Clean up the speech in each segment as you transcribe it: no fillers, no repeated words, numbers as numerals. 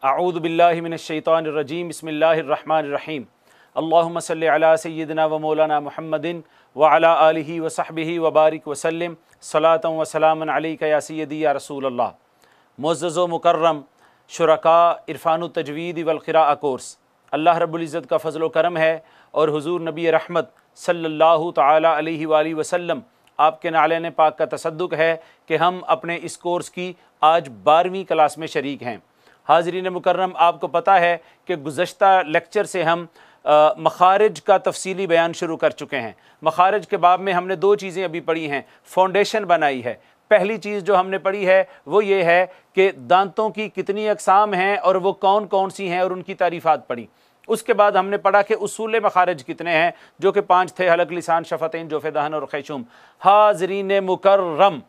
अऊज़ु बिल्लाहि मिनश्शैतानिर्रजीम बिस्मिल्लाहिर्रहमानिर्रहीम अल्लाहुम्मा सल्लि अला सय्यिदिना व मौलाना मुहम्मदिन व अला आलिहि व सहबिहि व बारिक व सल्लिम सलातन व सलामन अलैका या सय्यदी या रसूल अल्लाह। मुअज़्ज़ज़ व मुकर्रम शुरका इरफ़ानु तजवीद वल क़िराअह कोर्स, अल्लाह रब्बुल इज़्ज़त का फ़ज़ल व करम है और हुज़ूर नबी रहमत सल्लल्लाहु तआला अलैहि वालैहि वसल्लम आपके नाले पाक का तसद्दुक़ है कि हम अपने इस कोर्स की आज 12वीं क्लास में शरीक हैं। हाज़रीन मुकर्रम, आपको पता है कि गुज़श्ता लेक्चर से हम मखारिज का तफसीली बयान शुरू कर चुके हैं। मखारिज के बाब में हमने दो चीज़ें अभी पढ़ी हैं, फाउंडेशन बनाई है। पहली चीज़ जो हमने पढ़ी है वो ये है कि दांतों की कितनी अक़साम हैं और वो कौन कौन सी हैं और उनकी तारीफ़ात पढ़ी। उसके बाद हमने पढ़ा कि उसूल मखारिज कितने हैं, जो कि 5 थे, हलक, लिसान, शफ़तैन, जोफ़े दहन और खैशुम। हाज़रीन मुकर्रम,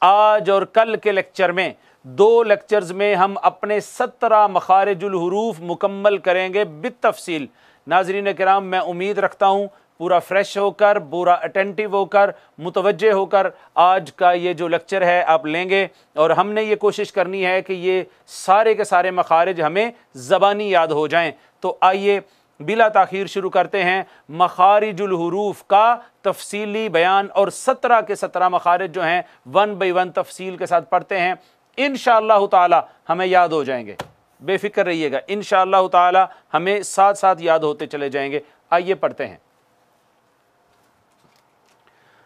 आज और कल के लेक्चर में 2 लेक्चर्स में हम अपने 17 मखारिजुल हुरूफ मुकम्मल करेंगे बितफ़सील। नाज़रीन किराम, मैं उम्मीद रखता हूँ पूरा फ्रेश होकर, पूरा अटेंटिव होकर, मुतवज्जे होकर आज का ये जो लेक्चर है आप लेंगे। और हमने ये कोशिश करनी है कि ये सारे के सारे मखारिज हमें ज़बानी याद हो जाएं। तो आइए बिला ताख़ीर शुरू करते हैं मखारिजुल हुरूफ का तफसीली बयान, और 17 के 17 मखारिज जो हैं 1 बाय 1 तफसील के साथ पढ़ते हैं। इंशाअल्लाह ताला हमें याद हो जाएंगे, बेफिक्र रहिएगा, इंशाअल्लाह ताला हमें साथ साथ याद होते चले जाएंगे। आइए पढ़ते हैं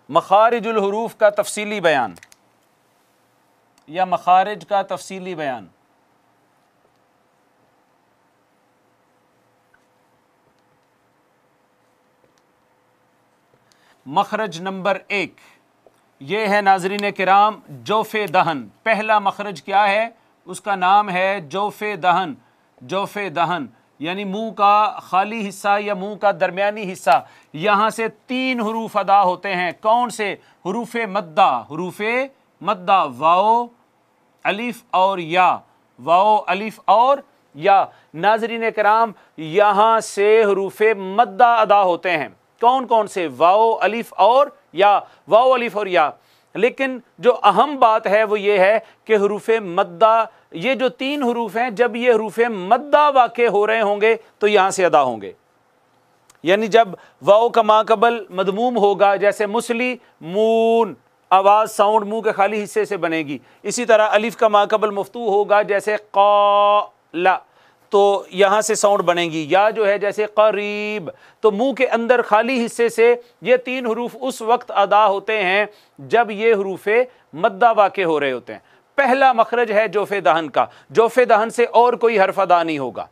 मखारिजुल हुरूफ का तफसीली बयान या मखारिज का तफसीली बयान। मखरज नंबर 1 ये है नाज़रीन किराम, जोफ़े दहन। पहला मखरज क्या है? उसका नाम है जोफ़े दहन। जोफ़े दहन यानी मुंह का खाली हिस्सा या मुंह का दरमियानी हिस्सा। यहाँ से 3 हरूफ अदा होते हैं। कौन से? हरूफ़े मद्दा। हरूफ़े मद्दा, वाओ, अलिफ और या। वाओ, अलिफ और या। नाज़रीन किराम, यहाँ से हरूफ़े मद्दा अदा होते हैं। कौन कौन से? वाओ, अलिफ और या। वाओ, अलिफ और या। लेकिन जो अहम बात है वो ये है कि हरूफ़े मद्दा, ये जो 3 हरूफ हैं, जब ये हरूफ़े मद्दा वाक़े हो रहे होंगे तो यहाँ से अदा होंगे। यानी जब वाओ का माक़बल मदमूम होगा, जैसे मुसली, मून, आवाज़ साउंड मुंह के खाली हिस्से से बनेगी। इसी तरह अलिफ का माक़बल मफ्तू होगा, जैसे क़ाला, तो यहाँ से साउंड बनेगी। या जो है जैसे करीब, तो मुंह के अंदर खाली हिस्से से ये 3 हरूफ उस वक्त अदा होते हैं जब ये हरूफ़े मद्दा वाक़े हो रहे होते हैं। पहला मखरज है जोफ़े दहन का। जोफ़े दहन से और कोई हर्फ अदा नहीं होगा,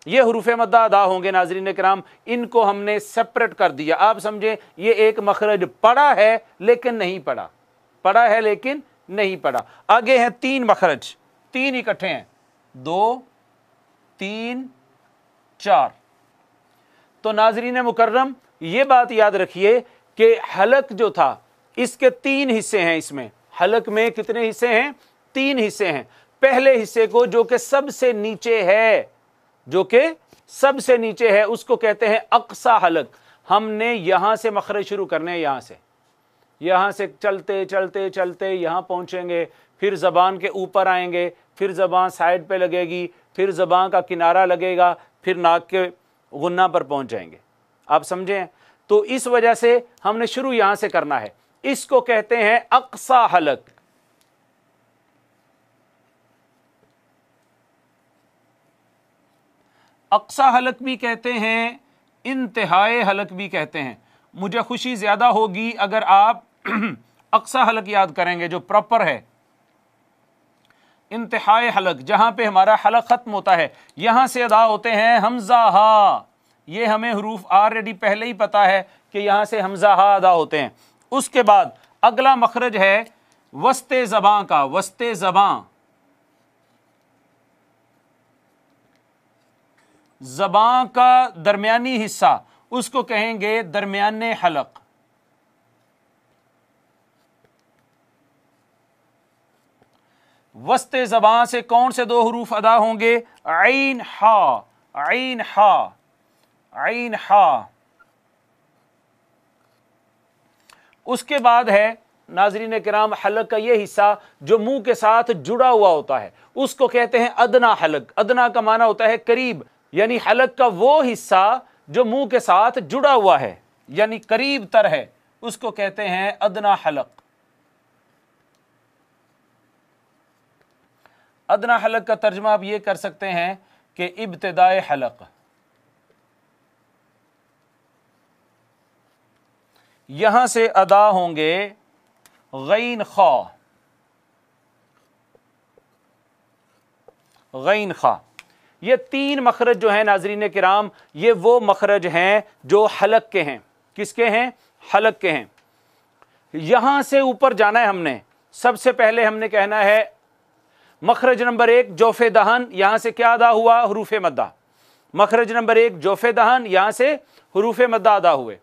ये हरूफ़े मद्दा अदा होंगे। नाज़रीन किराम, इनको हमने सेपरेट कर दिया। आप समझे, ये एक मखरज पढ़ा है लेकिन नहीं पढ़ा, पढ़ा है लेकिन नहीं पढ़ा। आगे हैं 3 मखरज, 3 इकट्ठे हैं, 2, 3, 4। तो नाज़रीन मुकर्रम, ये बात याद रखिए कि हलक जो था इसके 3 हिस्से हैं। इसमें हलक में कितने हिस्से हैं? 3 हिस्से हैं। पहले हिस्से को, जो कि सबसे नीचे है, जो कि सबसे नीचे है, उसको कहते हैं अक्सा हलक। हमने यहां से मखरज शुरू करने हैं, यहां से चलते चलते चलते यहां पहुंचेंगे, फिर जबान के ऊपर आएंगे, फिर जबान साइड पे लगेगी, फिर जबान का किनारा लगेगा, फिर नाक के गुन्ना पर पहुंच जाएंगे। आप समझें? तो इस वजह से हमने शुरू यहां से करना है। इसको कहते हैं अक्सा हलक। अक्सा हलक भी कहते हैं, इंतहाए हलक भी कहते हैं। मुझे खुशी ज्यादा होगी अगर आप अक्सा हलक याद करेंगे, जो प्रॉपर है। इंतहाए हलक, जहां पे हमारा हलक खत्म होता है, यहां से अदा होते हैं हमजा हा। ये हमें हरूफ ऑलरेडी पहले ही पता है कि यहां से हमजा हा अदा होते हैं। उसके बाद अगला मखरज है वस्ते ज़बां का। वस्ते ज़बां, ज़बां का दरमियानी हिस्सा, उसको कहेंगे दरमियाने हलक। वस्ते ज़बां से कौन से 2 हरूफ अदा होंगे? ऐन हा, ऐन हा, ऐन हा। उसके बाद है नाज़रीन किराम, हलक का ये हिस्सा जो मुंह के साथ जुड़ा हुआ होता है उसको कहते हैं अदना हलक। अदना का माना होता है करीब, यानी हलक का वो हिस्सा जो मुंह के साथ जुड़ा हुआ है यानी करीब तर है, उसको कहते हैं अदना हलक। अदना हलक का तर्जुमा आप ये कर सकते हैं कि इब्तिदाए हलक। यहां से अदा होंगे गैन खा, गैन खा। ये तीन मखरज जो हैं नाजरीन किराम, ये वो मखरज हैं जो हलक के हैं। किसके हैं? हलक के हैं। यहां से ऊपर जाना है हमने। सबसे पहले हमने कहना है मखरज नंबर 1 जोफे दहन, यहां से क्या अदा हुआ? हुरूफे मद्दा। मखरज नंबर 1 जोफे दहन, यहां से हुरूफे मद्दा अदा हुए।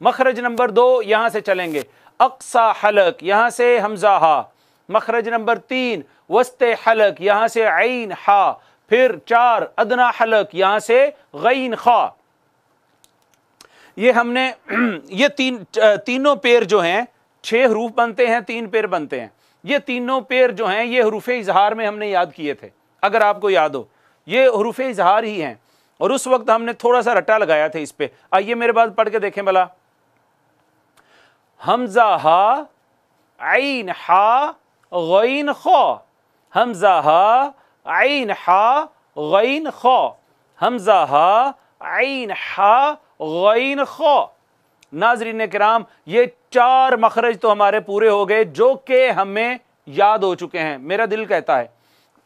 मखरज नंबर 2 यहां से चलेंगे अक्सा हलक, यहां से हमजा हा। मखरज नंबर 3 वस्ते हलक, यहां से ऐन हा। फिर 4 अदना हलक, यहां से गैन खा। ये हमने ये तीनों पेर जो हैं 6 हरूफ बनते हैं, 3 पेर बनते हैं। ये तीनों पेर जो हैं ये हरूफे इजहार में हमने याद किए थे, अगर आपको याद हो ये हरूफे इजहार ही हैं और उस वक्त हमने थोड़ा सा रट्टा लगाया था इस पे। आइए मेरे बाद पढ़ के देखें भला। हमजा हा ऐन हा गैन खा, हमजा हा ऐन हा गैन खा, हमजा हा ऐन हा गैन खा। नाज़रीन किराम, ये 4 मखरज तो हमारे पूरे हो गए जो कि हमें याद हो चुके हैं। मेरा दिल कहता है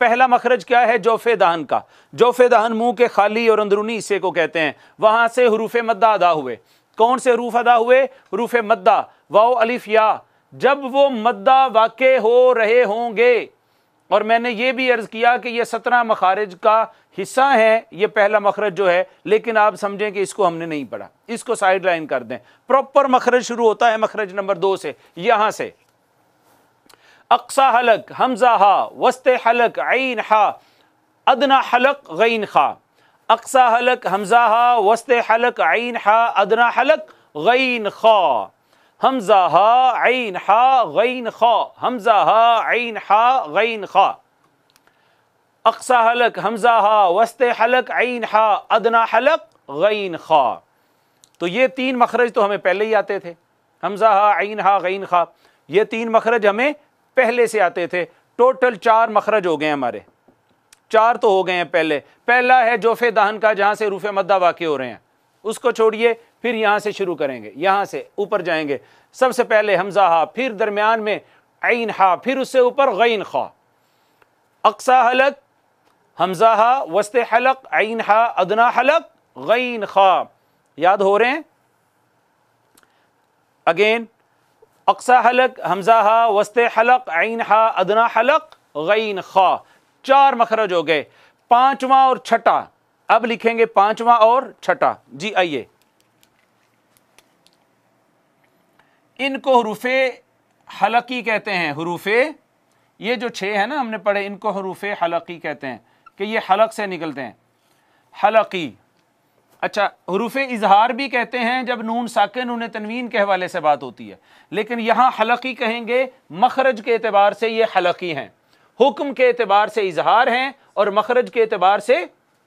पहला मखरज क्या है? जोफे दहन का। जोफे दहन मुंह के खाली और अंदरूनी हिस्से को कहते हैं। वहां से हुरूफे मद्दा अदा हुए। कौन से हरूफ अदा हुए? हुरूफे मद्दा, वाओ अलिफ या। जब वो मद्दा वाक़े हो रहे होंगे, और मैंने ये भी अर्ज किया कि ये 17 मखारिज का हिस्सा है ये पहला मखरज जो है, लेकिन आप समझें कि इसको हमने नहीं पढ़ा, इसको साइड लाइन कर दें। प्रॉपर मखरज शुरू होता है मखरज नंबर 2 से, यहां से अक्सा हलक, हमजा हा, वस्ते हलक, ऐन हा, अदना हलक, गैन खा। अक्सा हलक, हमजा हा, वस्ते हलक, ऐन हा, अदना हलक, गैन खा। हमजा हा ऐन हा गैन खा, हमजा हा ऐन हा गैन खा। अक्सा हलक, हमजा हा, वस्ते हलक, ऐन हा, अदना हलक, गैन खा। तो ये 3 मखरज तो हमें पहले ही आते थे। हमजा हा, ऐन हा, गैन खा, ये 3 मखरज हमें पहले से आते थे। टोटल 4 मखरज हो गए हमारे, 4 तो हो गए हैं पहले। पहला है जोफे दहन का, जहां से रूफे मद्दा वाक़े हो रहे हैं, उसको छोड़िए, फिर यहां से शुरू करेंगे, यहां से ऊपर जाएंगे। सबसे पहले हमजा हा, फिर दरमियान में ऐन हा, फिर उससे ऊपर गैन खा। अक्सा हलक, हमजा हा, वस्ते हलक, ऐन हा, अदना हलक, गैन खा। याद हो रहे हैं? अगेन अक्सा हलक, हमजा हा, वस्ते हलक, ऐन हा, अदना हलक, गैन खा। 4 मखरज हो गए। 5वां और छठा अब लिखेंगे, 5वां और छठा। जी आइए, इनको हुरूफे हलकी कहते हैं। हुरूफे ये जो 6 है ना हमने पढ़े, इनको हुरूफे हलकी कहते हैं कि ये हलक से निकलते हैं, हलकी। अच्छा, हुरूफे इजहार भी कहते हैं जब नून साकिन नून तनवीन के हवाले से बात होती है, लेकिन यहां हलकी कहेंगे मखरज के एतबार से ये हलकी हैं, हुक्म के एतबार से इजहार हैं और मखरज के एतबार से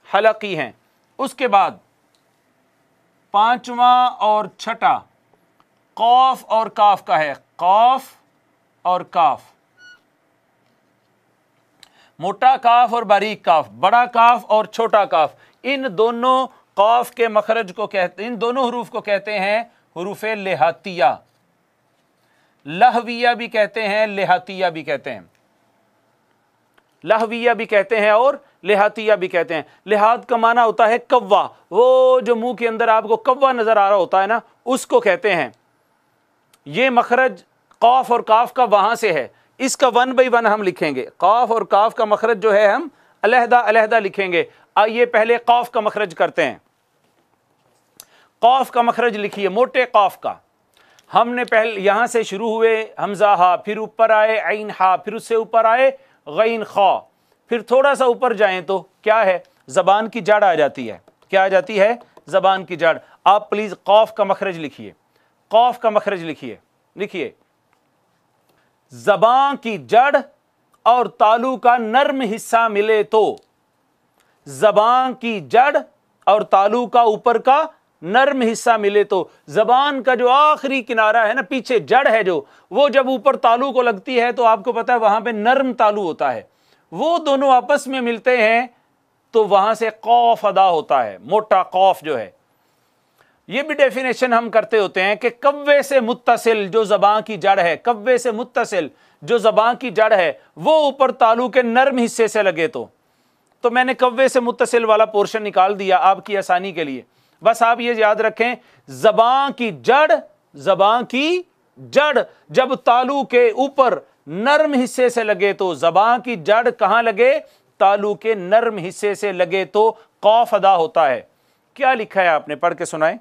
हलकी हैं। उसके बाद 5वां और छठा कौफ और काफ का है। कौफ और काफ, मोटा काफ और बारीक काफ, बड़ा काफ और छोटा काफ, इन दोनों कौफ के मखरज को कहते, इन दोनों हरूफ को कहते हैं हुरूफे लिहातिया। लहविया भी कहते हैं, लिहातिया भी कहते हैं। लहविया भी कहते हैं और लिहातिया भी कहते हैं। लिहात का माना होता है कव्वा, वो जो मुंह के अंदर आपको कव्वा नजर आ रहा होता है ना, उसको कहते हैं। ये मखरज कौफ और काफ का वहां से है। इसका 1 बाई 1 हम लिखेंगे। कौफ और काफ का मखरज जो है हम अलहदा अलहदा लिखेंगे। आइए पहले कौफ का मखरज करते हैं। कौफ का मखरज लिखिए, मोटे कौफ का। हमने पहले यहां से शुरू हुए, हमजा हा, फिर ऊपर आए ऐन हा, फिर उससे ऊपर आए गैन खा, फिर थोड़ा सा ऊपर जाएं तो क्या है? जबान की जड़ आ जाती है। क्या आ जाती है? जबान की जड़। आप प्लीज कौफ का मखरज लिखिए, कौफ का मखरज लिखिए, लिखिए ज़बान की जड़ और तालू का नर्म हिस्सा मिले तो, ज़बान की जड़ और तालू का ऊपर का नर्म हिस्सा मिले तो, ज़बान का जो आखिरी किनारा है ना, पीछे जड़ है जो, वो जब ऊपर तालू को लगती है तो आपको पता है वहां पे नर्म तालू होता है, वो दोनों आपस में मिलते हैं तो वहां से कौफ अदा होता है, मोटा कौफ जो है। ये भी डेफिनेशन हम करते होते हैं कि कव्वे से मुत्तसिल जो ज़बान की जड़ है, कव्वे से मुत्तसिल जो ज़बान की जड़ है वो ऊपर तालू के नर्म हिस्से से लगे तो मैंने कव्वे से मुत्तसिल वाला पोर्शन निकाल दिया आपकी आसानी के लिए। बस आप ये याद रखें, ज़बान की जड़, ज़बान की जड़ जब तालू के ऊपर नर्म हिस्से से लगे तो, ज़बान की जड़ कहां लगे, तालू के नर्म हिस्से से लगे तो कौफ अदा होता है। क्या लिखा है आपने, पढ़ के सुनाए।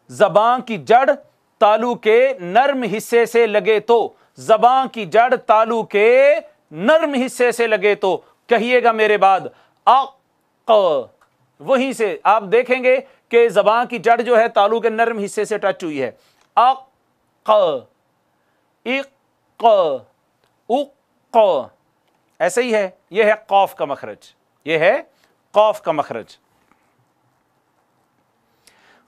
ज़बान की जड़ तालू के नर्म हिस्से से लगे तो, ज़बान की जड़ तालू के नर्म हिस्से से लगे तो, कहिएगा मेरे बाद अक। वहीं से आप देखेंगे कि ज़बान की जड़ जो है तालू के नर्म हिस्से से टच हुई है। अक, इक, उक, ऐसे ही है। यह है कौफ का मखरज, यह है कौफ का मखरज।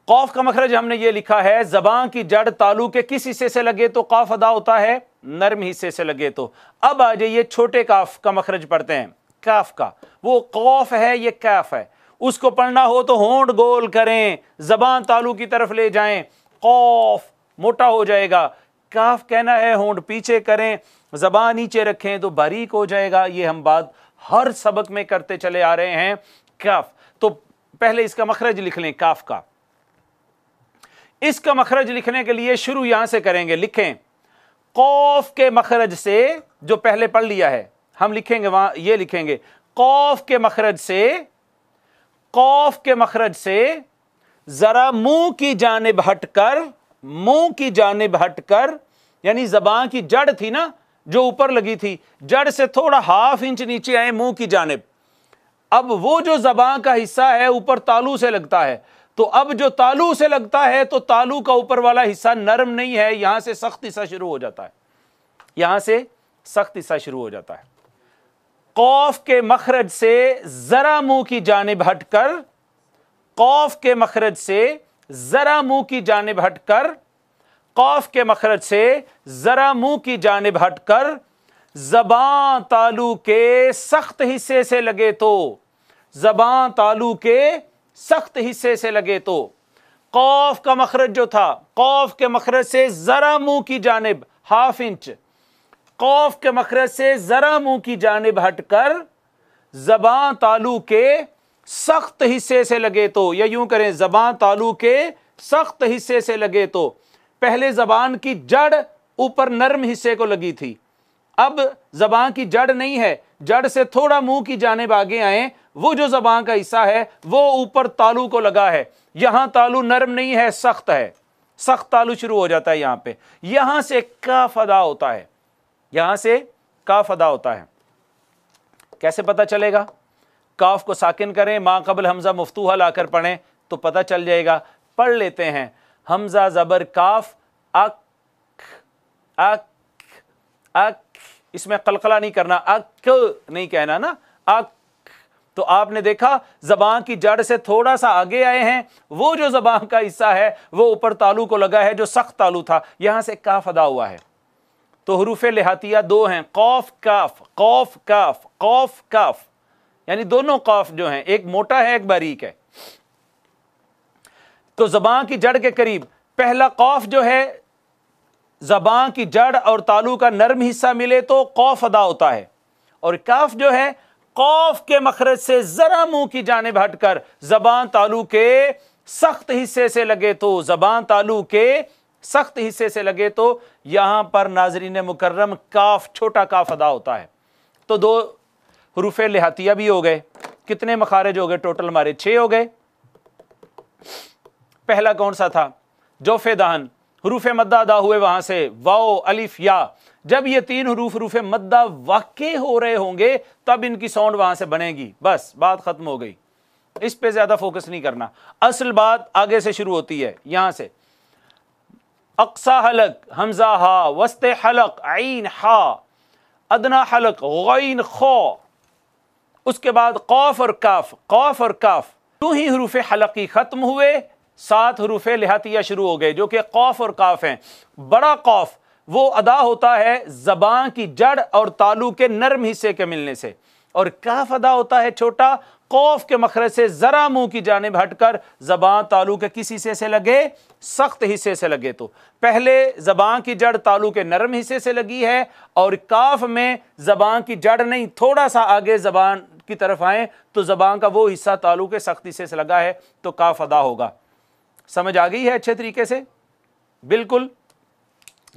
कौफ का मखरज हमने ये लिखा है, ज़बान की जड़ तालू के किस हिस्से से लगे तो कौफ अदा होता है, नर्म हिस्से से लगे तो। अब आ जाइए छोटे काफ का मखरज पढ़ते हैं, काफ का। वो कौफ है, ये काफ है। उसको पढ़ना हो तो होंठ गोल करें, ज़बान तालू की तरफ ले जाएं, कौफ मोटा हो जाएगा। काफ कहना है, होंठ पीछे करें, ज़बान नीचे रखें तो बारीक हो जाएगा। ये हम बात हर सबक में करते चले आ रहे हैं। काफ, तो पहले इसका मखरज लिख लें काफ का। इसका मखरज लिखने के लिए शुरू यहां से करेंगे, लिखें कौफ के मखरज से, जो पहले पढ़ लिया है हम लिखेंगे वहां, ये लिखेंगे कौफ के मखरज से, कौफ के मखरज से जरा मुंह की जानिब हटकर, मुंह की जानिब हटकर, यानी ज़बान की जड़ थी ना जो ऊपर लगी थी, जड़ से थोड़ा ½ इंच नीचे आए मुंह की जानिब। अब वो जो ज़बान का हिस्सा है ऊपर तालू से लगता है, तो अब जो तालू से लगता है तो तालू का ऊपर वाला हिस्सा नरम नहीं है, यहां से सख्त हिस्सा शुरू हो जाता है, यहां से सख्त हिस्सा शुरू हो जाता है। कौफ के मखरज से जरा मुंह की जानिब हटकर, कौफ के मखरज से जरा मुंह की जानिब हटकर, कौफ के मखरज से जरा मुंह की जानिब हटकर, ज़बान तालू के सख्त हिस्से से लगे तो, ज़बान तालू के सख्त हिस्से से लगे तो। कौफ का मखरज जो था, कौफ के मखरज से जरा मुंह की जानिब ½ इंच, कौफ के मखरज से जरा मुंह की जानिब हटकर ज़बान तालू के सख्त हिस्से से लगे तो, या यूं करें ज़बान तालू के सख्त हिस्से से लगे तो। पहले ज़बान की जड़ ऊपर नर्म हिस्से को लगी थी, अब ज़बान की जड़ नहीं है, जड़ से थोड़ा मुंह की जानिब आगे आए, वो जो ज़बान का हिस्सा है वो ऊपर तालू को लगा है। यहां तालू नरम नहीं है, सख्त है, सख्त तालू शुरू हो जाता है यहां पे। यहां से काफ अदा होता है, यहां से काफ अदा होता है। कैसे पता चलेगा? काफ को साकिन करें, मां कबल हमजा मुफ्तूहा लाकर पढ़ें तो पता चल जाएगा। पढ़ लेते हैं, हमजा ज़बर काफ, अक, अक, अक, इसमें कलकला नहीं करना, अक नहीं कहना ना, अक। तो आपने देखा ज़बान की जड़ से थोड़ा सा आगे आए हैं, वो जो ज़बान का हिस्सा है वो ऊपर तालू को लगा है जो सख्त तालू था, यहां से काफ अदा हुआ है। तो हुरूफ लिहातिया 2 हैं, कौफ काफ, कौफ काफ, कौफ काफ, यानी दोनों काफ जो हैं, एक मोटा है एक बारीक है। तो ज़बान की जड़ के करीब पहला कौफ जो है, ज़बान की जड़ और तालू का नर्म हिस्सा मिले तो कौफ अदा होता है, और काफ जो है कौफ के मखरज से जरा मुंह की जानिब हटकर ज़बान तालू के सख्त हिस्से से लगे तो, ज़बान तालू के सख्त हिस्से से लगे तो, यहां पर नाज़रीन मुकर्रम काफ, छोटा काफ अदा होता है। तो 2 हुरूफ लिहातिया भी हो गए। कितने मखारिज हो गए टोटल? हमारे 6 हो गए। पहला कौन सा था? जोफे दहन, हुरूफ मद्दा अदा हुए वहां से, वाओ, अलिफ, या। जब ये 3 हुरूफ मद्दा वाक़े हो रहे होंगे तब इनकी साउंड वहां से बनेगी, बस बात खत्म हो गई। इस पे ज्यादा फोकस नहीं करना, असल बात आगे से शुरू होती है, यहां से अक्सा हलक हमजा हा, वस्ते हलक ऐन हा, अदना हलक गैन खो, उसके बाद कौफ और काफ, कौफ और काफ। यूं ही हरूफ हलकी खत्म हुए, 7 हरूफ लिहातिया शुरू हो गए जो कि कौफ और काफ हैं। बड़ा कौफ वो अदा होता है ज़बान की जड़ और तालू के नरम हिस्से के मिलने से, और काफ अदा होता है छोटा कौफ के मखरज से जरा मुंह की जानिब हटकर ज़बान तालू के किस हिस्से से लगे, सख्त हिस्से से लगे। तो पहले ज़बान की जड़ तालू के नरम हिस्से से लगी है, और काफ में ज़बान की जड़ नहीं, थोड़ा सा आगे ज़बान की तरफ आए तो ज़बान का वो हिस्सा तालू के सख्त हिस्से से लगा है, तो काफ अदा होगा। समझ आ गई है अच्छे तरीके से? बिल्कुल।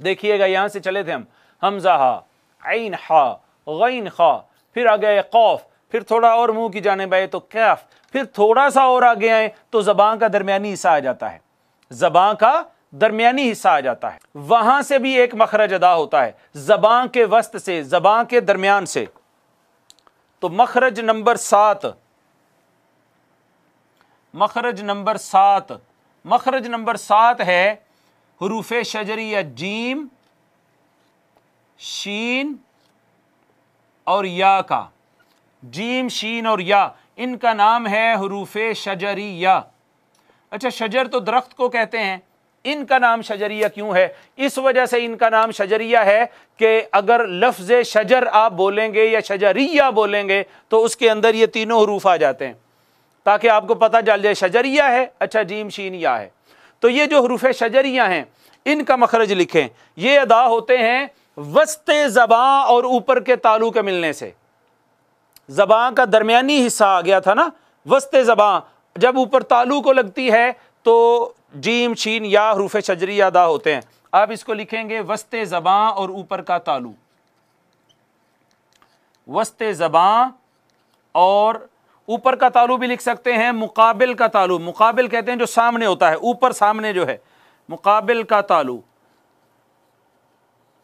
देखिएगा, यहां से चले थे हम, हमजा हा, ऐन हा, गैन खा, फिर आ गए कौफ, फिर थोड़ा और मुंह की जानिब आए तो कैफ, फिर थोड़ा सा और आगे आए तो ज़बान का दरमियानी हिस्सा आ जाता है, ज़बान का दरमियानी हिस्सा आ जाता है। वहां से भी एक मखरज अदा होता है ज़बान के वस्त से, ज़बान के दरमियान से। तो मखरज नंबर 7, मखरज नंबर 7, मखरज नंबर 7 है हरूफ शजरिया जीम, शीन और या का। जीम, शीन और या, इनका नाम है हरूफ शजरिया। अच्छा, शजर तो दरख्त को कहते हैं, इनका नाम शजरिया क्यों है? इस वजह से इनका नाम शजरिया है कि अगर लफ्ज़ शजर आप बोलेंगे या शजरिया बोलेंगे तो उसके अंदर ये तीनों हरूफ आ जाते हैं, ताकि आपको पता चल जाए शजरिया है, अच्छा जीम शीन या है। तो ये जो हरूफ शजरिया हैं इनका मखरज लिखें, ये अदा होते हैं वस्ते ज़बां और ऊपर के तालू के मिलने से। ज़बां का दरमियानी हिस्सा आ गया था ना, वस्ते ज़बां जब ऊपर तालू को लगती है तो जीम शीन या हरूफ शजरिया अदा होते हैं। आप इसको लिखेंगे वस्ते ज़बां और ऊपर का तालू, वस्ते ज़बां और ऊपर का तालू भी लिख सकते हैं, मुकाबिल का तालू। मुकाबिल कहते हैं जो सामने होता है, ऊपर सामने जो है, मुकाबिल का तालू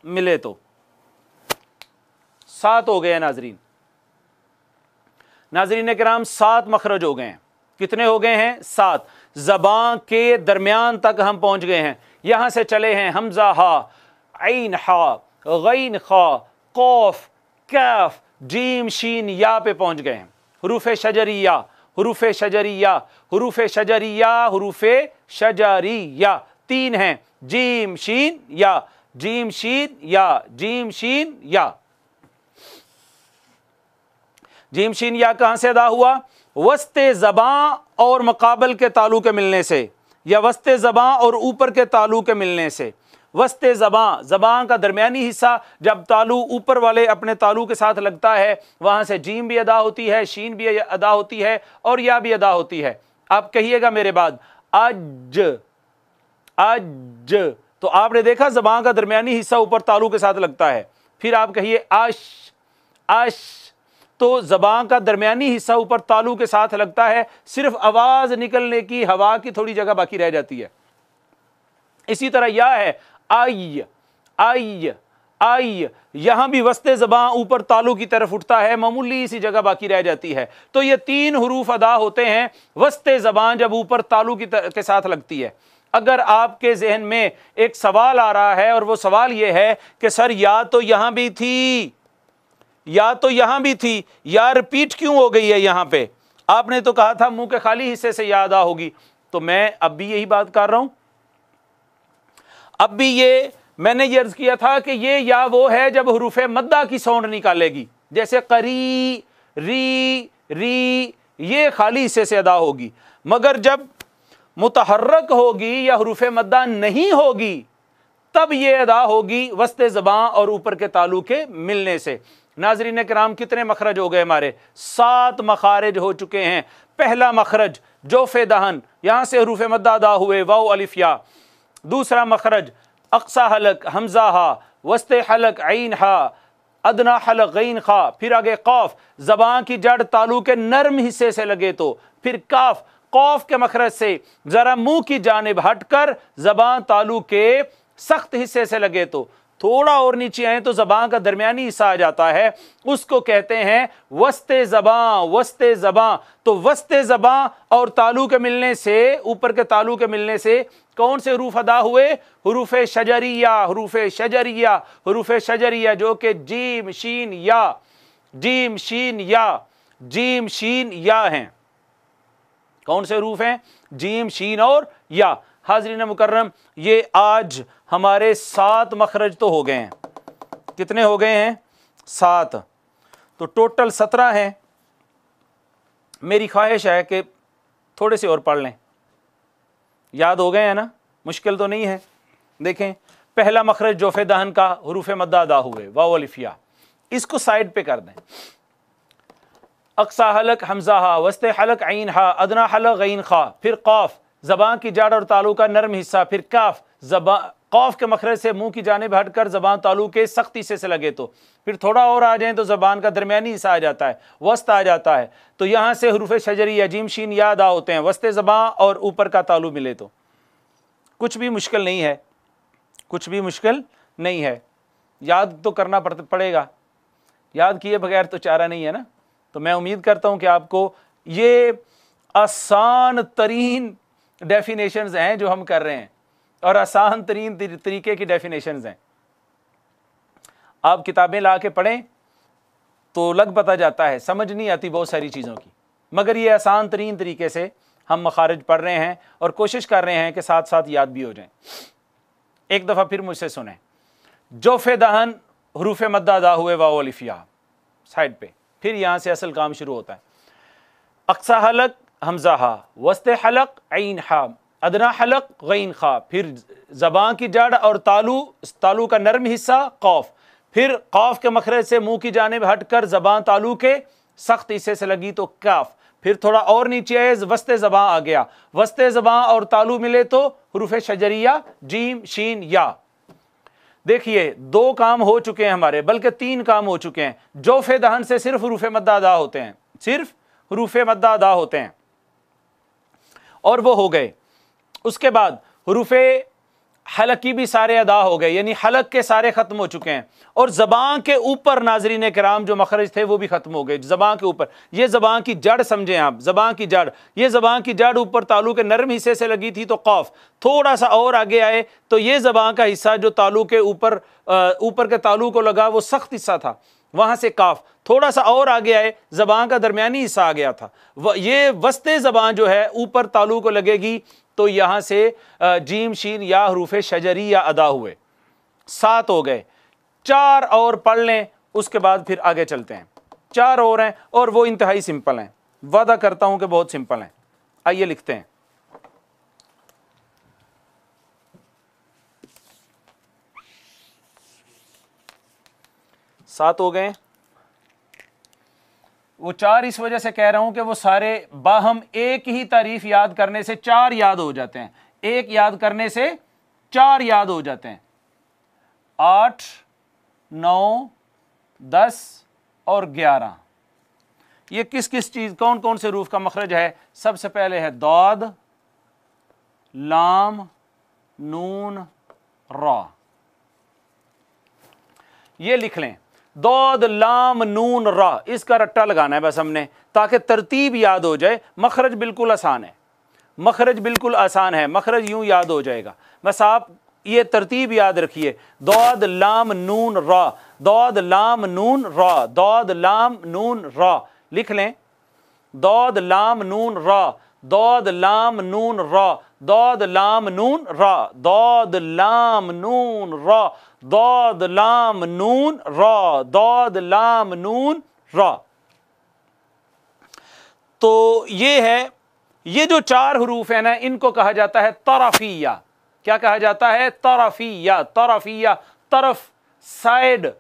मिले तो। 7 हो गए नाजरीन, नाजरीन किराम 7 मखरज हो गए हैं। कितने हो गए हैं? 7। ज़बान के दरमियान तक हम पहुंच गए हैं। यहां से चले हैं हमजा हा, ऐन हा, गैन खा, कौफ, कैफ, जीम शीन या पे पहुंच गए हैं। हरूफ शजरिया, हरूफ शजरिया, हरूफ शजरिया, हरूफ शजरिया 3 हैं, जीम शीन या, जीम शीन या, जीम शीन या। जीम शीन या कहां से अदा हुआ? वस्ते ज़बां और मुकाबल के तालू के मिलने से, या वस्ते ज़बां और ऊपर के तालू के मिलने से। वस्ते ज़बां, ज़बां का दरमियानी हिस्सा जब तालू ऊपर वाले अपने तालू के साथ लगता है, वहां से जीम भी अदा होती है, शीन भी अदा होती है और या भी अदा होती है। आप कहिएगा मेरे बाद, अज, अज। तो आपने देखा ज़बां का दरमियानी हिस्सा ऊपर तालू के साथ लगता है। फिर आप कहिए अश, अश। तो ज़बान का दरमियानी हिस्सा ऊपर तालू के साथ लगता है, सिर्फ आवाज़ निकलने की, हवा की थोड़ी जगह बाकी रह जाती है। इसी तरह या है आई, आई, आई, यहां भी वस्ते ज़बां ऊपर तालू की तरफ उठता है, मामूली सी जगह बाकी रह जाती है। तो ये 3 हरूफ अदा होते हैं वस्ते ज़बां जब ऊपर तालू के साथ लगती है। अगर आपके जहन में एक सवाल आ रहा है और वो सवाल ये है कि सर या तो यहां भी थी, या तो यहां भी थी, या रिपीट क्यों हो गई है यहां पे? आपने तो कहा था मुंह के खाली हिस्से से या अदा होगी। तो मैं अब भी यही बात कर रहा हूं, अब भी ये मैंने ये अर्ज किया था कि ये या वो है जब हरूफ मद्दा की साउंड निकालेगी, जैसे करी, री, री, ये खाली हिस्से से अदा होगी। मगर जब मुतहर्रक होगी या हरूफ मद्दा नहीं होगी, तब ये अदा होगी वस्ते ज़बां और ऊपर के तालू के मिलने से। नाज़रीन किराम, कितने मखरज हो गए हमारे? 7 मखारिज हो चुके हैं। पहला मखरज जोफ़े दहन, यहां से हरूफ मद्दा अदा हुए, वाव अलिफ या। दूसरा मखरज अक्सा हलक हमजा हा, वस्ते हलक ऐन हा, अदना हलक गैन खा, फिर आगे कौफ, ज़बान की जड़ तालू के नरम हिस्से से लगे तो, फिर काफ, कौफ के मखरज से जरा मुंह की जानिब हटकर ज़बान तालू के सख्त हिस्से से लगे तो, थोड़ा और नीचे आए तो ज़बान का दरमियानी हिस्सा आ जाता है, उसको कहते हैं वस्ते ज़बां, वस्ते ज़बां। तो वस्ते ज़बां और तालु के मिलने से, ऊपर के तालु के मिलने से कौन से हरूफ अदा हुए? हरूफ शजरिया, हरूफ शजरिया, हरूफ शजरिया जो कि जीम शीन या, जीम शीन या, जीम शीन या हैं। कौन से हरूफ हैं? जीम शीन और या। हाज़रीन मुकर्रम, ये आज हमारे 7 मखरज तो हो गए हैं। कितने हो गए हैं? 7। तो टोटल 17 हैं। मेरी ख्वाहिश है कि थोड़े से और पढ़ लें। याद हो गए हैं ना? मुश्किल तो नहीं है। देखें, पहला मखरज जोफ़े दहन का हरूफ मद्दा अदा हुए, वाव अलिफ या। इसको साइड पे कर दें। अक्सा हलक हमजा हा, वस्ते हलक ऐन हा, अदना हलक गैन खा, फिर कौफ ज़बान की जड़ और तालु का नरम हिस्सा, फिर काफ कौफ के मखरज से मुंह की जानिब हटकर ज़बान तालु के सख्त हिस्से से लगे तो, फिर थोड़ा और आ जाए तो ज़बान का दरमियानी हिस्सा आ जाता है, वस्त आ जाता है। तो यहाँ से हरूफ शजरी जीम शीन या अदा होते हैं, वस्ते ज़बान और ऊपर का तालु मिले तो। कुछ भी मुश्किल नहीं है, कुछ भी मुश्किल नहीं है। याद तो करना पड़ेगा, याद किए बगैर तो चारा नहीं है ना। तो मैं उम्मीद करता हूँ कि आपको ये आसान तरीन डेफिनेशंस हैं जो हम कर रहे हैं, और आसान तरीन तरीके की डेफिनेशंस हैं। आप किताबें ला के पढ़ें तो लग पता जाता है, समझ नहीं आती बहुत सारी चीज़ों की, मगर ये आसान तरीन तरीके से हम मखारिज पढ़ रहे हैं और कोशिश कर रहे हैं कि साथ साथ याद भी हो जाएं। एक दफ़ा फिर मुझसे सुने। जोफ़े दहन हरूफ मद्दा अदा हुए, वाव अलिफ या, साइड पे। फिर यहाँ से असल काम शुरू होता है। अक्सा हलक हमजा हा, वस्ते हलक ऐन हा, अदना हलक गैन खा, फिर ज़बान की जड़ और तालु का नरम हिस्सा कौफ, फिर कौफ के मखरज से मुंह की जानिब हटकर ज़बान तालु के सख्त हिस्से से लगी तो काफ, फिर थोड़ा और नीचे आए वस्ते ज़बान आ गया, वस्ते ज़बान और तालु मिले तो हरूफ शजरिया जीम शीन या। देखिए 2 काम हो चुके हैं हमारे, बल्कि 3 काम हो चुके हैं। जोफ़े दहन से सिर्फ हरूफ मद्दा अदा होते हैं, सिर्फ हरूफ मद्दा अदा होते हैं, और वो हो गए। उसके बाद हरूफ हलक की भी सारे अदा हो गए, यानी हलक के सारे ख़त्म हो चुके हैं। और ज़बान के ऊपर नाज़रीन किराम जो मखरज थे वो भी ख़त्म हो गए। ज़बान के ऊपर, ये ज़बान की जड़ समझें आप, ज़बान की जड़, ये ज़बान की जड़ ऊपर तालु के नरम हिस्से से लगी थी तो कौफ, थोड़ा सा और आगे आए तो ये ज़बान का हिस्सा जो तालु के ऊपर के तालु को लगा वो सख्त हिस्सा था, वहाँ से काफ, थोड़ा सा और आगे आए ज़बान का दरमियानी हिस्सा आ गया था। ये वस्ते ज़बान जो है ऊपर तालु को लगेगी तो यहाँ से जीम शीन या हरूफ शजरी या अदा हुए। 7 हो गए। 4 और पढ़ लें, उसके बाद फिर आगे चलते हैं। 4 और हैं और वो इंतहाई सिंपल हैं, वादा करता हूं कि बहुत सिंपल हैं। आइए लिखते हैं। सात हो गए। वो 4 इस वजह से कह रहा हूं कि वो सारे बाहम एक ही तारीफ याद करने से 4 याद हो जाते हैं, एक याद करने से 4 याद हो जाते हैं। 8, 9, 10 और 11, ये किस किस चीज, कौन कौन से रूफ का मखरज है? सबसे पहले है दौद, लाम, नून, रा। ये लिख लें, दौद लाम नून रा, इसका रट्टा लगाना है बस हमने, ताकि तरतीब याद हो जाए। मखरज बिल्कुल आसान है, मखरज बिल्कुल आसान है, मखरज यूं याद हो जाएगा। बस आप ये तरतीब याद रखिए, दौद लाम नून रा, दौद लाम नून रा, दौद लाम नून रा। लिख लें, दौद लाम नून रा, दौद लाम नून रा, दौद लाम नून रा, दौद लाम नून रा, दौद लाम नून रा, दौद लाम नून रा। तो ये है, ये जो 4 हरूफ है ना, इनको कहा जाता है तरफिया। क्या कहा जाता है? तरफिया। तरफिया, तरफ, साइड,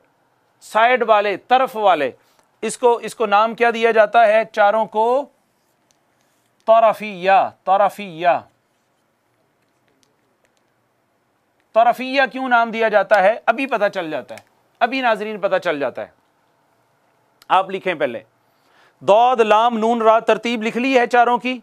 साइड वाले, तरफ वाले, इसको नाम क्या दिया जाता है? चारों को तरफिया। तरफिया, तरफिया क्यों नाम दिया जाता है? अभी पता चल जाता है, अभी नाजरीन पता चल जाता है। आप लिखें पहले, दौद लाम नून रा, तरतीब लिख ली है चारों की।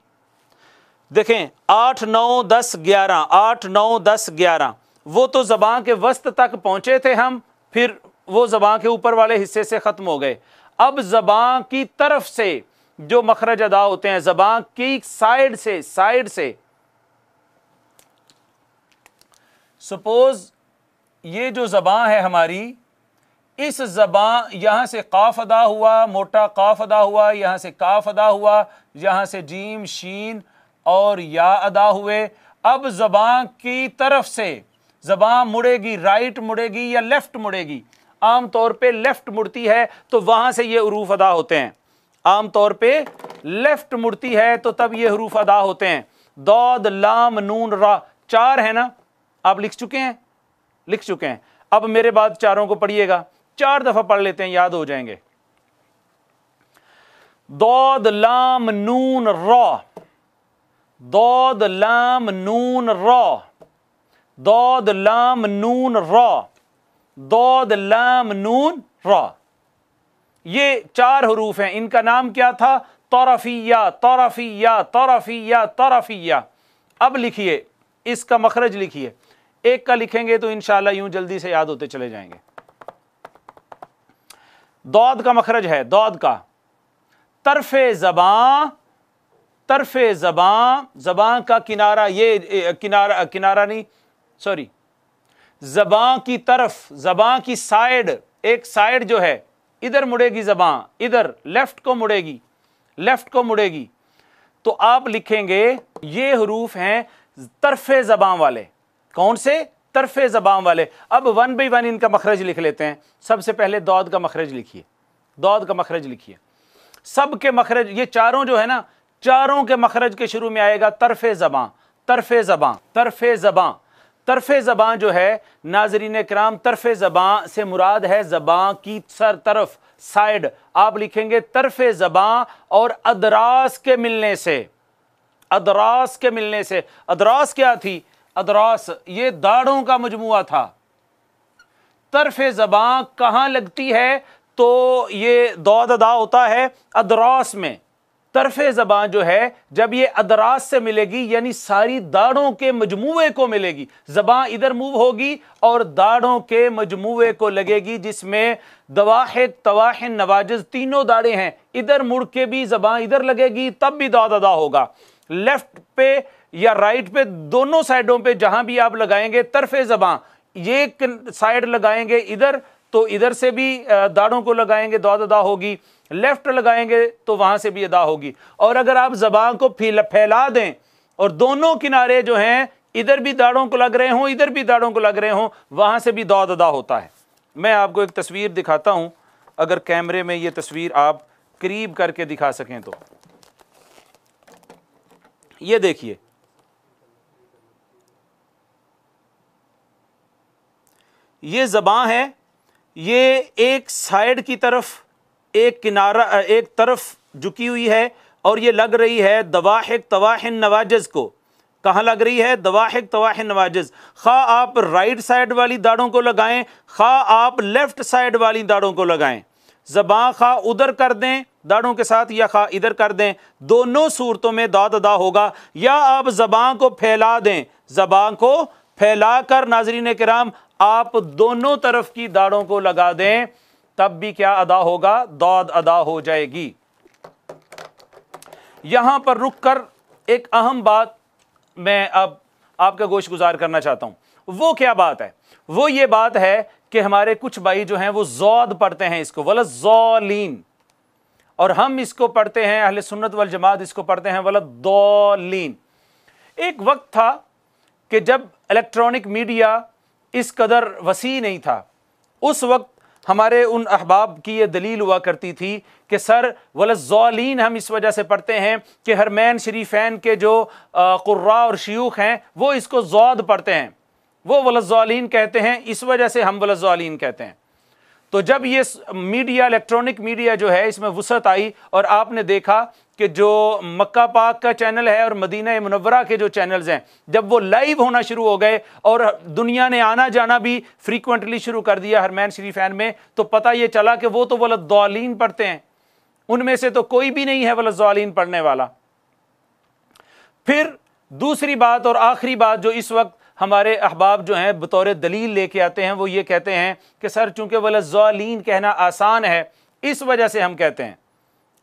देखें 8, 9, 10, 11, 8, 9, 10, 11, वो तो ज़बान के वस्त तक पहुंचे थे हम, फिर वो ज़बान के ऊपर वाले हिस्से से ख़त्म हो गए। अब ज़बान की तरफ से जो मखरज अदा होते हैं, ज़बान की साइड से सपोज ये जो ज़बान है हमारी, इस ज़बान यहां से काफ अदा हुआ, मोटा काफ अदा हुआ, यहां से काफ अदा हुआ, यहां से जीम, शीन और या अदा हुए। अब ज़बान की तरफ से ज़बान मुड़ेगी, राइट मुड़ेगी या लेफ्ट मुड़ेगी। आमतौर पे लेफ्ट मुड़ती है तो वहां से ये हरूफ अदा होते हैं। आमतौर पे लेफ्ट मुड़ती है तो तब ये हरूफ अदा होते हैं। दौद, लाम, नून, रा, 4 है ना, आप लिख चुके हैं। अब मेरे बाद चारों को पढ़िएगा, 4 दफा पढ़ लेते हैं, याद हो जाएंगे। दौद, लाम, नून, रा, दौद, लाम, नून, रा, दौद, लाम, नून, रा, दौद, लाम, नून, रा। ये 4 हरूफ हैं। इनका नाम क्या था? तरफिया, तरफिया, तरफिया, तरफिया। अब लिखिए, इसका मखरज लिखिए। एक का लिखेंगे तो इंशाल्लाह यूं जल्दी से याद होते चले जाएंगे। दौद का मखरज है, दौद का तरफे ज़बान, तरफे ज़बान, ज़बान का किनारा, ये किनारा नहीं, सॉरी, ज़बान की तरफ, ज़बान की साइड, एक साइड जो है इधर मुड़ेगी ज़बान, इधर लेफ्ट को मुड़ेगी। तो आप लिखेंगे ये हरूफ हैं तरफे ज़बान वाले। कौन से? तरफे ज़बान वाले। अब 1 बाई 1 इनका मखरज लिख लेते हैं। सबसे पहले दौद का मखरज लिखिए, दौद का मखरज लिखिए। सब के मखरज, ये चारों जो है ना, चारों के मखरज के शुरू में आएगा तरफे ज़बान, तरफे ज़बान, तरफे ज़बान। तरफे ज़बान जो है नाज़रीन किराम, तरफे ज़बान से मुराद है ज़बान की सर तरफ, साइड। आप लिखेंगे तरफे ज़बान और अदरास के मिलने से, अदरास के मिलने से। अदरास क्या थी? अदरास ये दाढ़ों का मजमुआ था। तरफे ज़बान कहां लगती है? तो ये दौद अदा होता है अदरास में। तरफे ज़बान जो है जब ये अदरास से मिलेगी, यानी सारी दाढ़ों के मजमुए को मिलेगी, ज़बान इधर मूव होगी और दाढ़ों के मजमुए को लगेगी, जिसमें दवाहिक, तवाहिन, नवाजिज तीनों दाढ़ें हैं। इधर मुड़ के भी ज़बान इधर लगेगी, तब भी दौद अदा होगा। लेफ्ट पे या राइट पे, दोनों साइडों पे जहां भी आप लगाएंगे तरफे ज़बान, ये साइड लगाएंगे इधर तो इधर से भी दाढ़ों को लगाएंगे, दौद अदा होगी। लेफ्ट लगाएंगे तो वहां से भी अदा होगी। और अगर आप ज़बान को फैला दें और दोनों किनारे जो हैं इधर भी दाढ़ों को लग रहे हों, इधर भी दाढ़ों को लग रहे हों, वहां से भी दौद अदा होता है। मैं आपको एक तस्वीर दिखाता हूं, अगर कैमरे में ये तस्वीर आप करीब करके दिखा सकें तो। ये देखिए, ये ज़बान है, ये एक साइड की तरफ, एक किनारा, एक तरफ झुकी हुई है और ये लग रही है दवाहिक, तवाहिन, नवाजिज को। कहाँ लग रही है? दवाहिक, तवाहिन, नवाजिज। खा आप राइट साइड वाली दाढ़ों को लगाएं, खा आप लेफ्ट साइड वाली दाढ़ों को लगाएं। ज़बान खा उधर कर दें दाढ़ों के साथ या खा इधर कर दें, दोनों सूरतों में दौद अदा होगा। या आप ज़बान को फैला दें, ज़बान को फैलाकर नाज़रीन किराम आप दोनों तरफ की दाढ़ों को लगा दें, तब भी क्या अदा होगा? दौद अदा हो जाएगी। यहां पर रुककर एक अहम बात मैं अब आपका गोश गुजार करना चाहता हूं। वो क्या बात है? वो ये बात है कि हमारे कुछ भाई जो हैं वो ज़ौद पढ़ते हैं इसको, वलज़्ज़ालीन, और हम इसको पढ़ते हैं, अहले सुन्नत वल जमात इसको पढ़ते हैं वलद्दौलीन। एक वक्त था कि जब इलेक्ट्रॉनिक मीडिया इस कदर वसी नहीं था, उस वक्त हमारे उन अहबाब की ये दलील हुआ करती थी कि सर वलज़्ज़ालीन हम इस वजह से पढ़ते हैं कि हरमैन शरीफैन के जो कुर्रा और शयूख हैं वो इसको ज़ौद पढ़ते हैं, वो वलज़्ज़ालीन कहते हैं, इस वजह से हम वलज़्ज़ालीन कहते हैं। तो जब ये मीडिया, इलेक्ट्रॉनिक मीडिया जो है इसमें वुसअत आई और आपने देखा कि जो मक्का पाक का चैनल है और मदीना मुनव्वरा के जो चैनल्स हैं, जब वो लाइव होना शुरू हो गए और दुनिया ने आना जाना भी फ्रीक्वेंटली शुरू कर दिया हरमैन शरीफैन में, तो पता ये चला कि वो तो वलद्दालीन पढ़ते हैं, उनमें से तो कोई भी नहीं है वलद्दालीन पढ़ने वाला। फिर दूसरी बात और आखिरी बात जो इस वक्त हमारे अहबाब जो हैं बतौर दलील लेके आते हैं, वो ये कहते हैं कि सर चूंकि वलज़ालीन कहना आसान है इस वजह से हम कहते हैं,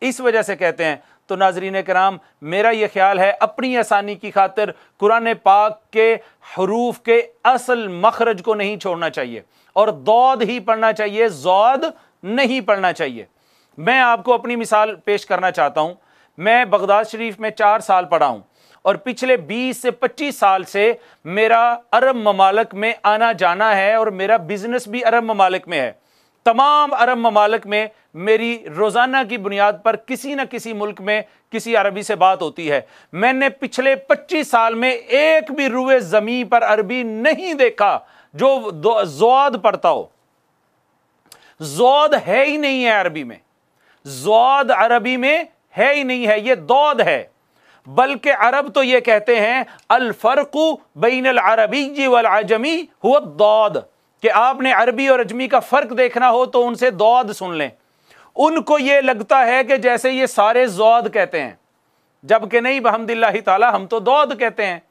इस वजह से कहते हैं। तो नाज़रीन कराम, मेरा ये ख्याल है अपनी आसानी की खातिर कुरान पाक के हरूफ के असल मखरज को नहीं छोड़ना चाहिए और दौद ही पढ़ना चाहिए, ज़ौद नहीं पढ़ना चाहिए। मैं आपको अपनी मिसाल पेश करना चाहता हूँ। मैं बगदाद शरीफ में 4 साल पढ़ा हूँ और पिछले 20 से 25 साल से मेरा अरब ममालिक में आना जाना है और मेरा बिजनेस भी अरब ममालिक में है। तमाम अरब ममालिक में मेरी रोज़ाना की बुनियाद पर किसी न किसी मुल्क में किसी अरबी से बात होती है। मैंने पिछले 25 साल में एक भी रुए ज़मीं पर अरबी नहीं देखा जो ज़ौद पढ़ता हो। ज़ौद है ही नहीं है अरबी में, ज़ौद अरबी में है ही नहीं है, ये दौद है। बल्कि अरब तो ये कहते हैं अल फर्कु बैनल अरबी वल अजमी हुवा दौद, कि आपने अरबी और अजमी का फर्क देखना हो तो उनसे दौद सुन लें। उनको ये लगता है कि जैसे ये सारे ज़ौद कहते हैं, जबकि नहीं, बहम्दिल्लाहि ताला हम तो दौद कहते हैं।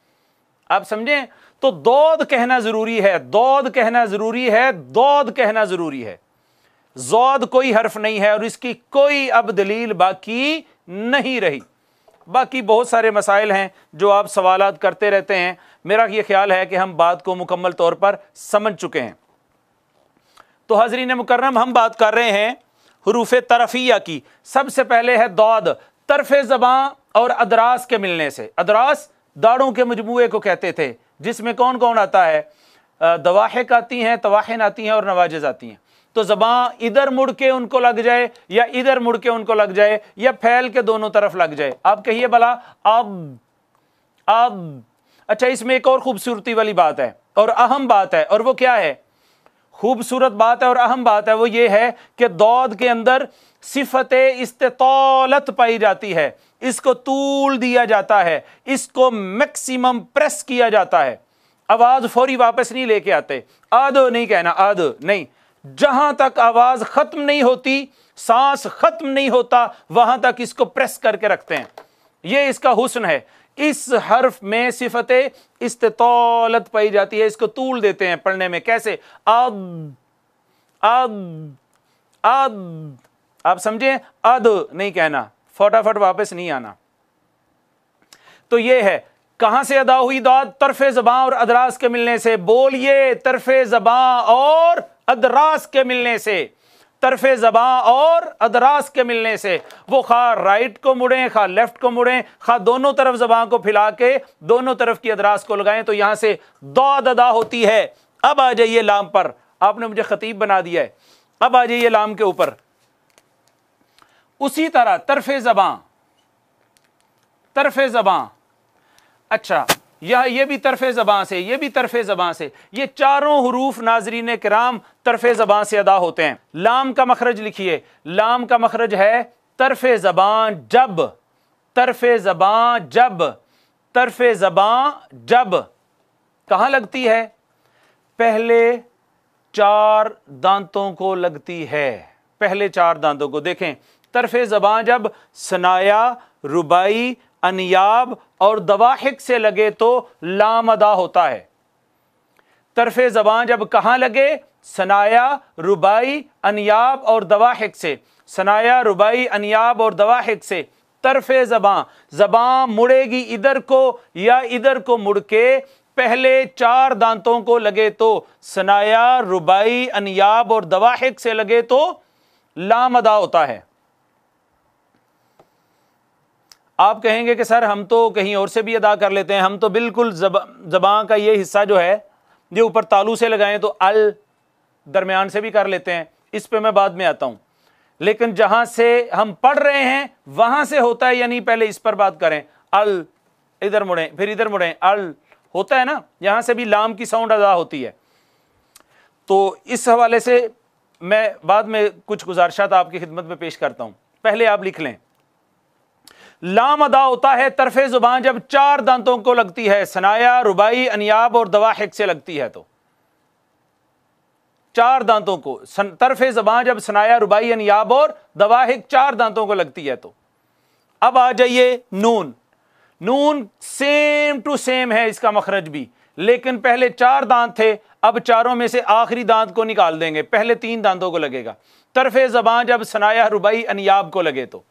आप समझें, तो दौद कहना जरूरी है, दौद कहना जरूरी है, दौद कहना जरूरी है। ज़ौद कोई हर्फ नहीं है और इसकी कोई अब दलील बाकी नहीं रही। बाकी बहुत सारे मसाइल हैं जो आप सवालात करते रहते हैं। मेरा ये ख्याल है कि हम बात को मुकम्मल तौर पर समझ चुके हैं। तो हाज़रीन मुकर्रम, हम बात कर रहे हैं हुरूफ तरफिया की। सबसे पहले है दौद, तरफ ज़बां और अदरास के मिलने से। अदरास दाढ़ों के मजमूए को कहते थे, जिसमें कौन कौन आता है? दवाहिक आती हैं, तवाहिन आती हैं और नवाजिज आती हैं। तो ज़बां इधर मुड़ के उनको लग जाए या इधर मुड़ के उनको लग जाए या फैल के दोनों तरफ लग जाए। आप कहिए भला अब। अच्छा, इसमें एक और खूबसूरती वाली बात है और अहम बात है, और वो क्या है? खूबसूरत बात है और अहम बात है, वो ये है कि दौद के अंदर सिफत इस्तितौलत पाई जाती है। इसको तूल दिया जाता है, इसको मैक्सिमम प्रेस किया जाता है। आवाज फौरी वापस नहीं लेके आते। आद नहीं कहना, आद नहीं, जहां तक आवाज खत्म नहीं होती, सांस खत्म नहीं होता, वहां तक इसको प्रेस करके रखते हैं। ये इसका हुस्न है। इस हर्फ में सिफत इस्तितौलत पाई जाती है, इसको तूल देते हैं पढ़ने में। कैसे? अब अब अब। आप समझे? अद नहीं कहना, फटाफट वापस नहीं आना। तो ये है। कहां से अदा हुई दौद? तरफे ज़बां और अदरास के मिलने से। बोलिए, तरफे ज़बां और अदरास के मिलने से। तरफे ज़बां और अदरास के मिलने से। वो खा राइट को मुड़ें, खा लेफ्ट को मुड़ें, खा दोनों तरफ ज़बां को फैला के दोनों तरफ की अदरास को लगाएं, तो यहां से दौद अदा होती है। अब आ जाइए लाम पर। आपने मुझे खतीब बना दिया है, अब आ जाइए लाम के ऊपर। उसी तरह तरफे ज़बां, तरफे ज़बां। अच्छा, ये भी तरफे ज़बां से, ये भी तरफे ज़बां से। ये चारों हुरूफ नाज़रीन किराम तरफे ज़बां से अदा होते हैं। लाम का मखरज लिखिए। लाम का मखरज है तरफे ज़बां जब, तरफे ज़बां जब, तरफे ज़बां जब। कहां लगती है? पहले 4 दांतों को लगती है, पहले 4 दांतों को। देखें, तरफे ज़बां जब सनाया, रुबाई, अनियाब और दवाहिक से लगे तो लाम अदा होता है। तरफे ज़बां जब कहां लगे? सनाया, रुबाई, अनियाब और दवाहिक से। सनाया, रुबाई, अनियाब और दवाहिक से। तरफे ज़बां, ज़बां मुड़ेगी इधर को या इधर को मुड़ के पहले 4 दांतों को लगे तो सनाया, रुबाई, अनियाब और दवाहिक से लगे तो लाम अदा होता है। आप कहेंगे कि सर हम तो कहीं और से भी अदा कर लेते हैं, हम तो बिल्कुल ज़बां का ये हिस्सा जो है ये ऊपर तालू से लगाएं तो अल, दरमियान से भी कर लेते हैं। इस पे मैं बाद में आता हूं। लेकिन जहां से हम पढ़ रहे हैं वहां से होता है या नहीं, पहले इस पर बात करें। अल, इधर मुड़ें, फिर इधर मुड़ें, अल होता है ना, यहां से भी लाम की साउंड अदा होती है। तो इस हवाले से मैं बाद में कुछ गुजारिशात आपकी खिदमत में पेश करता हूं। पहले आप लिख लें, लाम अदा होता है तरफे ज़ुबान जब 4 दांतों को लगती है। सनाया, रुबाई, अनियाब और दवाहिक से लगती है तो 4 दांतों को। तरफे ज़बां जब सनाया, रुबाई, अनियाब और दवाहिक 4 दांतों को लगती है तो। अब आ जाइए नून। नून सेम टू सेम है इसका मखरज भी, लेकिन पहले 4 दांत थे, अब चारों में से आखिरी दांत को निकाल देंगे, पहले 3 दांतों को लगेगा। तरफे ज़बान जब सनाया रुबाई अनियाब को लगे तो,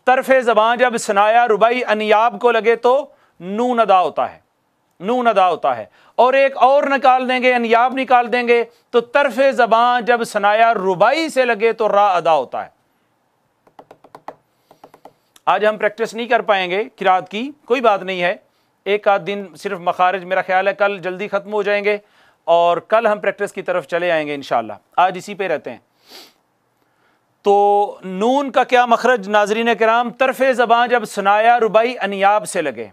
तरफे ज़बान जब सनाया रुबाई अनियाब को लगे तो नून अदा होता है, नून अदा होता है। और एक और निकाल देंगे, अनियाब निकाल देंगे, तो तरफे ज़बान जब सनाया रुबाई से लगे तो रा अदा होता है। आज हम प्रैक्टिस नहीं कर पाएंगे किरात की, कोई बात नहीं है, एक आध दिन सिर्फ मखारिज, मेरा ख्याल है कल जल्दी ख़त्म हो जाएंगे और कल हम प्रैक्टिस की तरफ चले आएंगे इंशाअल्लाह। आज इसी पे रहते हैं। तो नून का क्या मखरज नाज़रीन किराम, तरफ़े ज़बान जब सनाया रुबाई अनियाब से लगे,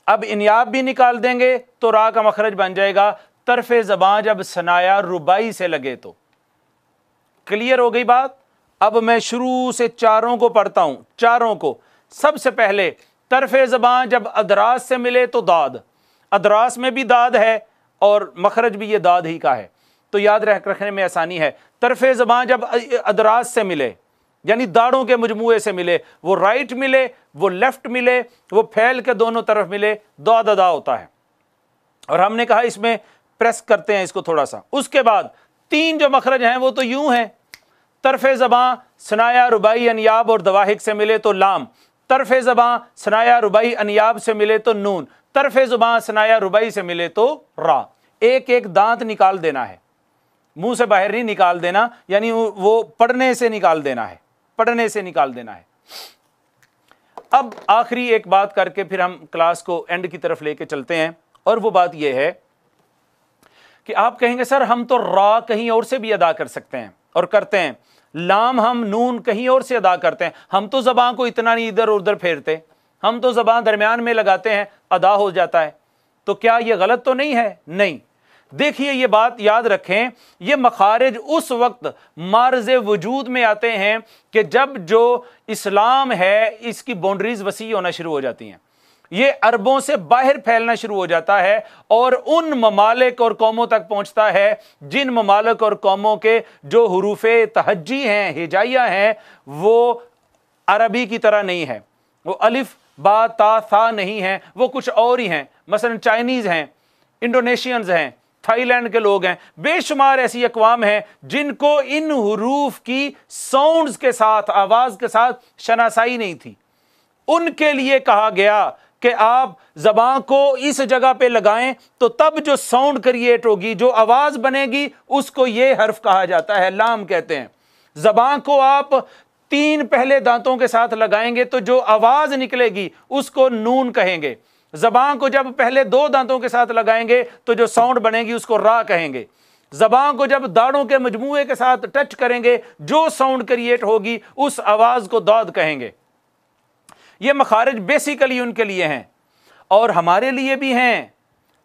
अब इनियाब भी निकाल देंगे तो रा का मखरज बन जाएगा तरफ़े ज़बान जब सनाया रुबाई से लगे तो। क्लियर हो गई बात। अब मैं शुरू से चारों को पढ़ता हूं, चारों को। सबसे पहले तरफ़े ज़बान जब अदरास से मिले तो दाद, अदरास में भी दाद है और मखरज भी ये दाद ही का है, तो याद रखने में आसानी है। तरफ़े ज़बान जब अदरास से मिले यानी दाढ़ों के मजमूए से मिले, वो राइट मिले, वो लेफ्ट मिले, वो फैल के दोनों तरफ मिले, दाद अदा होता है। और हमने कहा इसमें प्रेस करते हैं इसको थोड़ा सा। उसके बाद 3 जो मखरज हैं वो तो यूं हैं, तरफ़े ज़बान सनाया रुबाई अनियाब और दवाहिक से मिले तो लाम, तरफ़े ज़बान सनाया रुबाई अनियाब से मिले तो नून, तरफ़े ज़बान सनाया रुबाई से मिले तो रा। एक एक दांत निकाल देना है, मुंह से बाहर नहीं निकाल देना, यानी वो पढ़ने से निकाल देना है, पढ़ने से निकाल देना है। अब आखिरी एक बात करके फिर हम क्लास को एंड की तरफ लेके चलते हैं, और वो बात यह है कि आप कहेंगे सर हम तो रा कहीं और से भी अदा कर सकते हैं और करते हैं, लाम हम नून कहीं और से अदा करते हैं, हम तो ज़बान को इतना नहीं इधर उधर फेरते, हम तो ज़बान दरमियान में लगाते हैं, अदा हो जाता है। तो क्या ये गलत तो नहीं है? नहीं। देखिए ये बात याद रखें, ये मखारिज उस वक्त मार्ज़ वजूद में आते हैं कि जब जो इस्लाम है इसकी बाउंड्रीज वसी होना शुरू हो जाती हैं, ये अरबों से बाहर फैलना शुरू हो जाता है और उन ममालिक और कौमों तक पहुंचता है जिन ममालिक और कौमों के जो हुरूफ़े तहज्जी हैं, हिजाइया हैं, वो अरबी की तरह नहीं है, वो अलिफ बा ता था नहीं है, वो कुछ और ही हैं। मसलन चाइनीज़ हैं, इंडोनेशियंस हैं, थाईलैंड के लोग हैं, बेशुमार ऐसी अक़वाम हैं जिनको इन हुरूफ की साउंड्स के साथ, आवाज़ के साथ शनासाई नहीं थी। उनके लिए कहा गया कि आप ज़बान को इस जगह पे लगाएं तो तब जो साउंड क्रिएट होगी, जो आवाज़ बनेगी, उसको ये हर्फ कहा जाता है, लाम कहते हैं। ज़बान को आप 3 पहले दांतों के साथ लगाएंगे तो जो आवाज़ निकलेगी उसको नून कहेंगे। ज़बान को जब पहले 2 दांतों के साथ लगाएंगे तो जो साउंड बनेगी उसको रा कहेंगे। ज़बान को जब दाढ़ों के मजमूए के साथ टच करेंगे, जो साउंड क्रिएट होगी उस आवाज़ को दाद कहेंगे। ये मखारिज बेसिकली उनके लिए हैं और हमारे लिए भी हैं।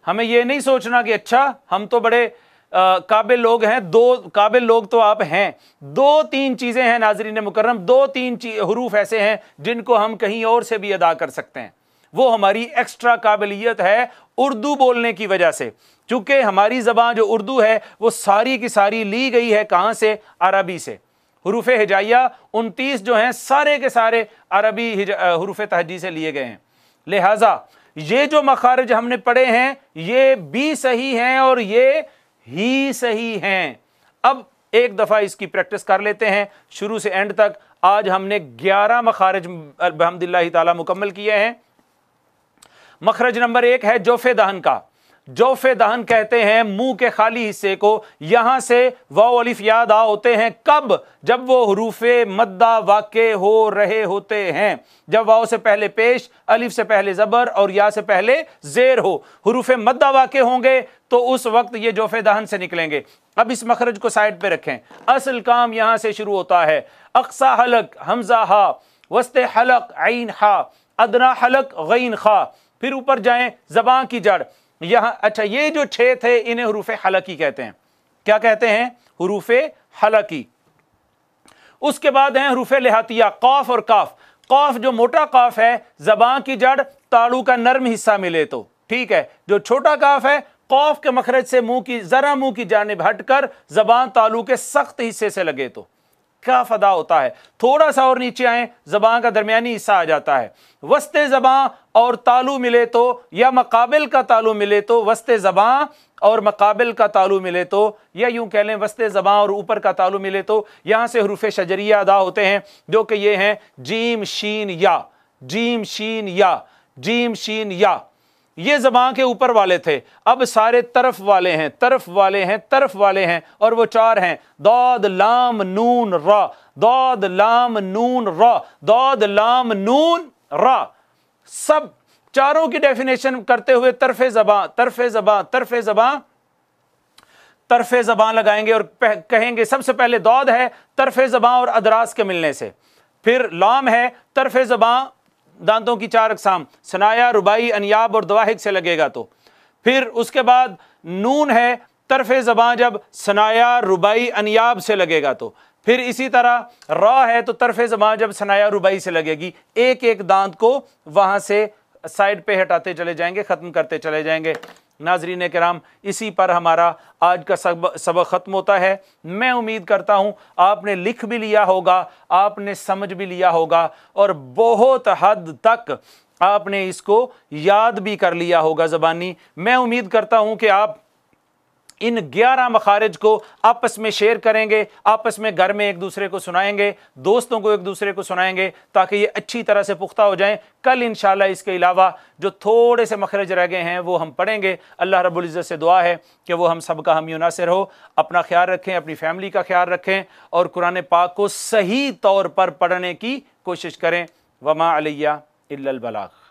हमें ये नहीं सोचना कि अच्छा हम तो बड़े काबिल लोग हैं, 2 काबिल लोग तो आप हैं। 2-3 चीज़ें हैं नाज़रीन मुकर्रम, 2-3 हुरूफ ऐसे हैं जिनको हम कहीं और से भी अदा कर सकते हैं। वो हमारी एक्स्ट्रा काबिलियत है उर्दू बोलने की वजह से, क्योंकि हमारी ज़बान जो उर्दू है वो सारी की सारी ली गई है कहाँ से? अरबी से। हुरूफ हिजाइया 29 जो हैं सारे के सारे अरबी हुरूफ तहज्जी से लिए गए हैं। लिहाजा ये जो मखारिज हमने पढ़े हैं ये भी सही हैं और ये ही सही हैं। अब एक दफ़ा इसकी प्रैक्टिस कर लेते हैं शुरू से एंड तक। आज हमने 11 मखारिज अल्हम्दुलिल्लाह ताला मुकम्मल किए हैं। मखरज नंबर 1 है जोफ़े दहन का। जोफ़े दहन कहते हैं मुंह के खाली हिस्से को। यहां से वाव अलिफ याद आ होते हैं कब? जब वो हुरूफ़े मद्दा वाक़े हो रहे होते हैं, जब वाव से पहले पेश, अलिफ से पहले ज़बर और या से पहले ज़ेर हो। हुरूफ़े मद्दा वाक़े होंगे तो उस वक्त ये जोफ़े दहन से निकलेंगे। अब इस मखरज को साइड पे रखें। असल काम यहां से शुरू होता है। अक्सा हलक हमज़ा हा, वस्ते हलक ऐन हा, अदना हलक गैन खा, फिर ऊपर जाएं ज़बान की जड़। यहाँ अच्छा ये जो 6 थे इन्हें हुरूफ़े हलकी कहते हैं। क्या कहते हैं? हुरूफ़े हलकी। उसके बाद हैं हुरूफ़े लिहातिया, कौफ और काफ। कौफ जो मोटा काफ है, ज़बान की जड़ तालू का नर्म हिस्सा मिले तो ठीक है। जो छोटा काफ है, कौफ के मखरज से मुंह की जानिब हटकर ज़बान तालू के सख्त हिस्से से लगे तो काफ अदा होता है। थोड़ा सा और नीचे आए, ज़बान का दरमियानी हिस्सा आ जाता है। वस्ते ज़बान और तालु मिले तो, या मकाबिल का तालु मिले तो, वस्ते ज़बान और मकाबिल का तालु मिले तो, या यूं कह लें वस्ते ज़बान और ऊपर का तालु मिले तो, यहाँ से हरूफ शजरिया अदा होते हैं, जो कि ये हैं जीम शीन या, जीम शीन या, जीम शीन या। ये ज़बान के ऊपर वाले थे, अब सारे तरफ वाले हैं, तरफ वाले हैं, तरफ वाले हैं, और वो चार हैं, दाद लाम नून रा, दाद लाम नून रा, दाद लाम नून रा। सब चारों की डेफिनेशन करते हुए तरफे ज़बान, तरफे ज़बान, तरफे ज़बान, तरफे ज़बान लगाएंगे और कहेंगे सबसे पहले दाद है तरफे ज़बान और अदरास के मिलने से, फिर लाम है तरफे ज़बान, दांतों की चार अक़साम सनाया, रुबाई, अनियाब और दवाहिक से लगेगा तो, फिर उसके बाद नून है तरफे ज़बान जब सनाया, रुबाई, अनियाब से लगेगा तो, फिर इसी तरह रा है तो तरफे ज़बान जब सनाया, रुबाई से लगेगी। एक एक दांत को वहां से साइड पे हटाते चले जाएंगे, ख़त्म करते चले जाएंगे। नाज़रीन किराम, इसी पर हमारा आज का सबक ख़त्म होता है। मैं उम्मीद करता हूँ आपने लिख भी लिया होगा, आपने समझ भी लिया होगा, और बहुत हद तक आपने इसको याद भी कर लिया होगा ज़बानी। मैं उम्मीद करता हूँ कि आप इन 11 मखारिज को आपस में शेयर करेंगे, आपस में घर में एक दूसरे को सुनाएंगे, दोस्तों को एक दूसरे को सुनाएंगे, ताकि ये अच्छी तरह से पुख्ता हो जाएं। कल इंशाल्लाह इसके अलावा जो थोड़े से मखरज रह गए हैं वो हम पढ़ेंगे। अल्लाह रब्बुल इज़्ज़त से दुआ है कि वो हम सब का हामी नासिर हो। अपना ख्याल रखें, अपनी फैमिली का ख्याल रखें, और कुरान पाक को सही तौर पर पढ़ने की कोशिश करें। वमा अलैया इल्लल बलाग।